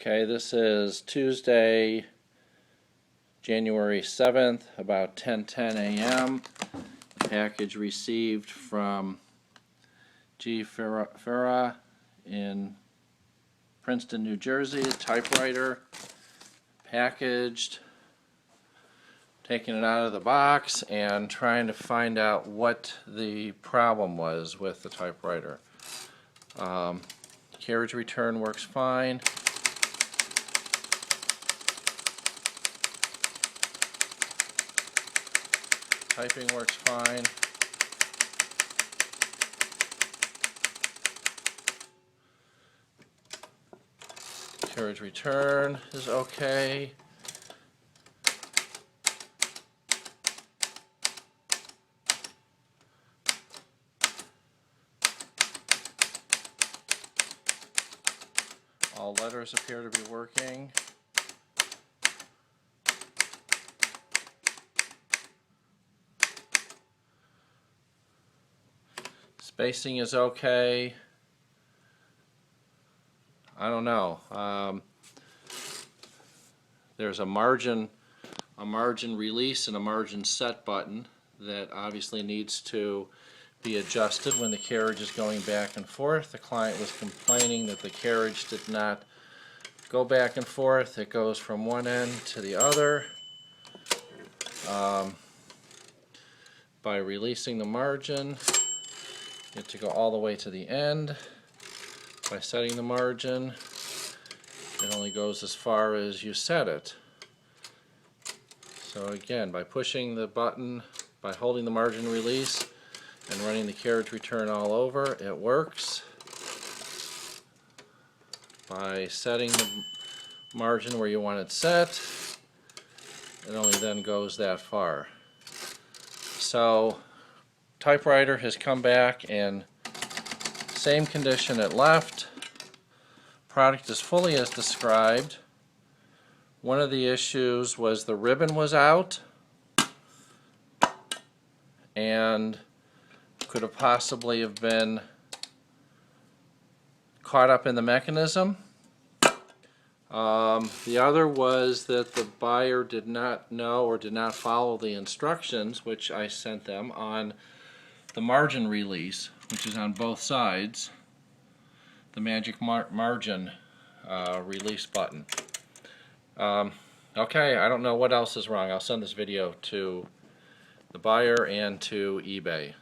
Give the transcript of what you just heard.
Okay, this is Tuesday, January 7th, about 10:10 a.m. Package received from G. Farah in Princeton, New Jersey. Typewriter, packaged, taking it out of the box and trying to find out what the problem was with the typewriter. Carriage return works fine. Typing works fine. Carriage return is okay. All letters appear to be working. Spacing is okay. I don't know. There's a margin release and a margin set button that obviously needs to be adjusted when the carriage is going back and forth. The client was complaining that the carriage did not go back and forth. It goes from one end to the other. By releasing the margin, you have to go all the way to the end. By setting the margin, it only goes as far as you set it. So again, by pushing the button, by holding the margin release and running the carriage return all over, it works. By setting the margin where you want it set, it only then goes that far. So typewriter has come back in same condition it left. Product is fully as described. One of the issues was the ribbon was out and could have possibly have been caught up in the mechanism. The other was that the buyer did not know or did not follow the instructions which I sent them on the margin release, which is on both sides, the magic margin release button. Okay, I don't know what else is wrong. I'll send this video to the buyer and to eBay.